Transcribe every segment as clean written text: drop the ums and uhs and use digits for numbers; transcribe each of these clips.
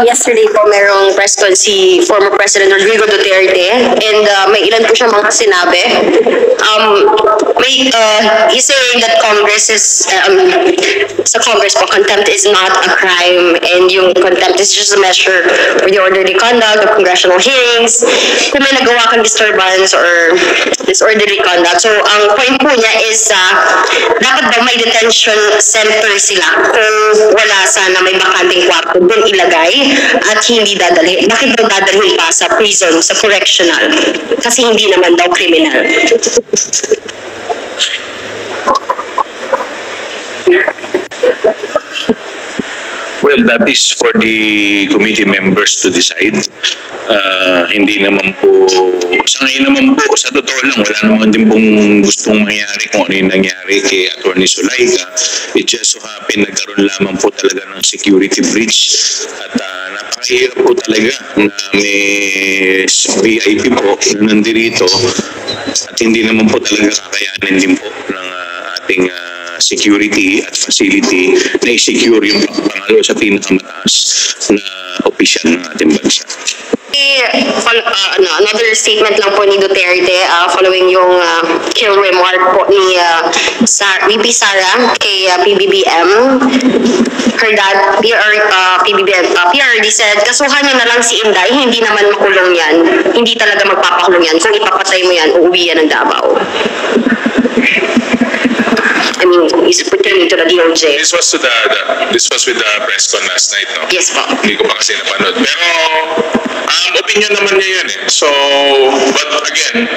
yesterday po merong press con si former President Rodrigo Duterte and may ilan po siya mga sinabi. He's saying that Congress is, sa Congress po, contempt is not a crime and yung contempt is just a measure for the orderly conduct of congressional hearings. Kung may nagawa kang disturbance or disorderly conduct. So ang point po niya is dapat daw may detention center sila kung wala sana may bakanting kwarto doon ilagay at hindi dadalhin. Bakit daw dadalhin pa sa prison, sa correctional? Kasi hindi naman daw criminal. Well, that is for the committee members to decide. Hindi naman po, sa ngayon naman po, sa totoo lang, wala naman din pong gustong mangyari kung ano yung nangyari kay Atty. Zulaika. It just so happen, nagkaroon lamang po talaga ng security breach. At napakahirap po talaga na may VIP po na nandirito at hindi naman po talaga kakayanin din po ng ating security at facility na i-secure yung pangalo sa pinakamataas na opisyal ng ating bansa. Another statement lang po ni Duterte following yung kill remark po ni VP Sara kay PBBM. Her dad, PRD said, kasuhan niyo na lang si Inday, hindi naman makulong yan. Hindi talaga magpapakulong yan. Kung ipapatay mo yan, uuwi yan ng Davao. I mean, he's pertaining to the DOJ. This was with the press con last night, no? Yes po. Hindi ko pa kasi napanood. Pero, opinion naman niya yun eh. So, but again,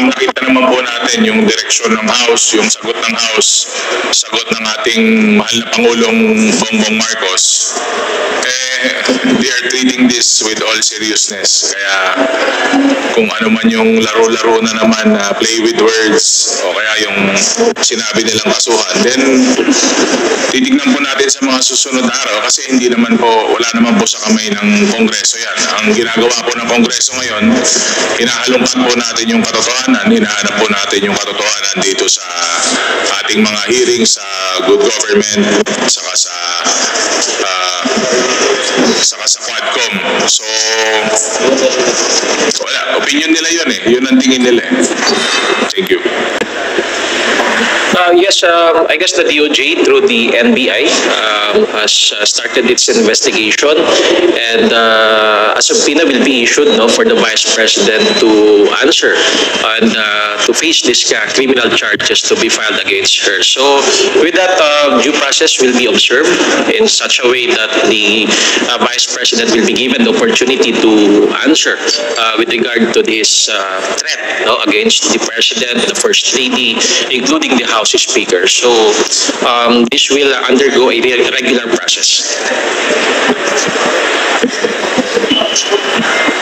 nakita naman po natin yung direksyon ng House, yung sagot ng House, sagot ng ating mahal na Pangulong Bongbong Marcos. They are treating this with all seriousness. Kaya, kung ano man yung laro-laro na naman na play with words, o kaya yung sinabi nilang kasuhan, then titignan po natin sa mga susunod na araw kasi hindi naman po, wala naman po sa kamay ng Kongreso yan. Ang ginagawa po ng Kongreso ngayon, hinahalungkat po natin yung katotohanan, hinahanap po natin yung katotohanan dito sa ating mga hearings sa good government, saka sa Quadcom. So, wala, opinion nila yun eh. Yun ang tingin nila eh. Thank you. Yes, I guess the DOJ through the NBI has started its investigation, and a subpoena will be issued for the Vice President to answer and to face these criminal charges to be filed against her. So with that, due process will be observed in such a way that the Vice President will be given the opportunity to answer with regard to this threat against the President, the First Lady, including the House Speaker. So this will undergo a regular process.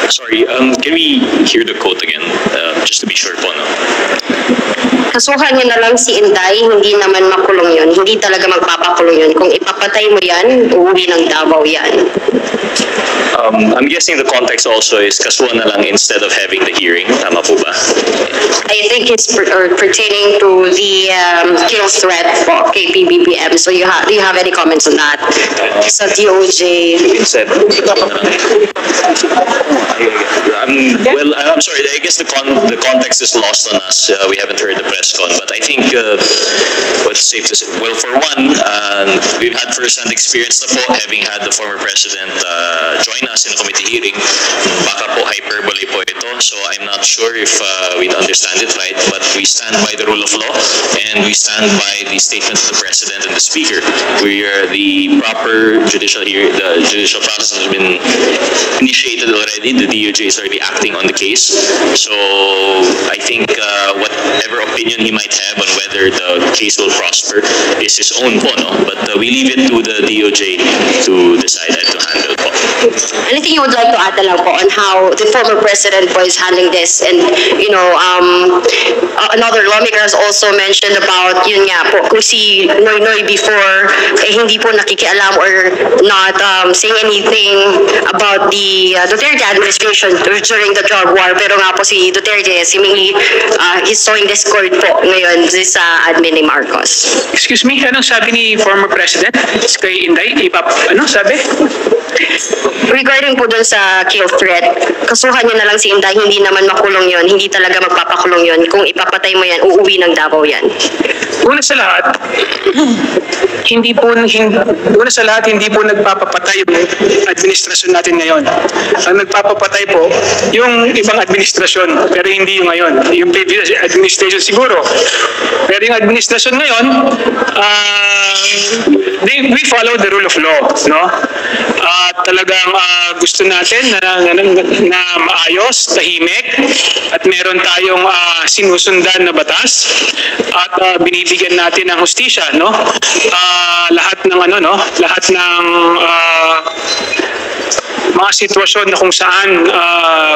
Sorry, can we hear the quote again, just to be sure po, no? Kasuhan niyo na lang si Inday, hindi naman makulong yun. Hindi talaga magpapakulong yun. Kung ipapatay mo yan, uuwi ng Davao yan. I'm guessing the context also is kasuhan na lang instead of having the hearing. Tama po ba? I think it's pertaining to the kill threat for KPBBM. So do you have any comments on that? Sa DOJ. Instead. I'm sorry. I guess the context is lost on us. We haven't heard the press con, but I think what's safe to say. Well, for one, we've had first-hand experience na po, having had the former president join us in the committee hearing. Baka po hyperbole po ito, so I'm not sure if we understand it right, but we stand by the rule of law and we stand by the statement of the president and the speaker. We are the proper judicial here. The judicial process has been initiated already. The DOJ is already acting on the case. So I think whatever opinion he might have on whether the case will prosper is his own po, no? But we leave it to the DOJ to decide and to handle po. Anything you would like to add na lang po on how the former president po is handling this? And, another lawmaker has also mentioned about, yun nga po, kung si Noynoy before, hindi po nakikialam or not saying anything about the Duterte administration during the drug war. Pero nga po si Duterte, seemingly, he's sowing discord po ngayon sa admin ni Marcos. Excuse me, anong sabi ni former president kay Inday? Ano sabi? regarding po dun sa kill threat, kasuhan nyo na lang si Inday, hindi naman makulong yon, hindi talaga magpapakulong yon. Kung ipapatay mo yan, uuwi ng Davao yan. Una sa lahat, hindi po nagpapapatay yung administrasyon natin ngayon. Ang nagpapapatay po yung ibang administrasyon, pero hindi yung ngayon. Yung previous administration siguro. Pero yung administrasyon ngayon, we follow the rule of law, no? Talagang gusto natin na maayos, tahimik, at meron tayong sinusundan na batas at binibigyan natin ng hustisya, no? Lahat ng lahat ng mga sitwasyon na kung saan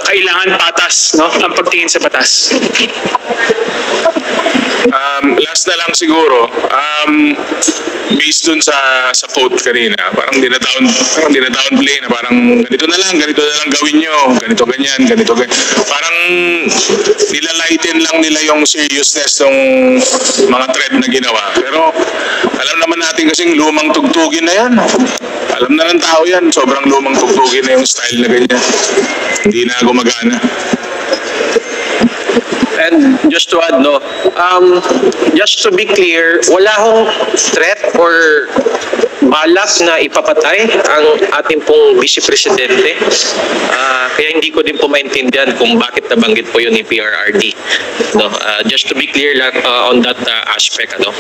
kailangan patas, no, ang pagtingin sa batas. Last na lang siguro, based dun sa quote kanina, parang dina-downplay na parang ganito na lang gawin nyo, ganito ganyan. Parang nilalighten lang nila yung seriousness ng mga threat na ginawa. Pero alam naman natin kasing lumang tugtugin na yan. Alam na ng tao yan, sobrang lumang tugtugin na yung style na ganyan. Hindi na gumagana. And just to add, no, just to be clear, wala hong threat or balak na ipapatay ang ating pong Vice Presidente. Kaya hindi ko din po maintindihan kung bakit nabanggit po yun ni PRRD. No, just to be clear lang on that aspect, ano.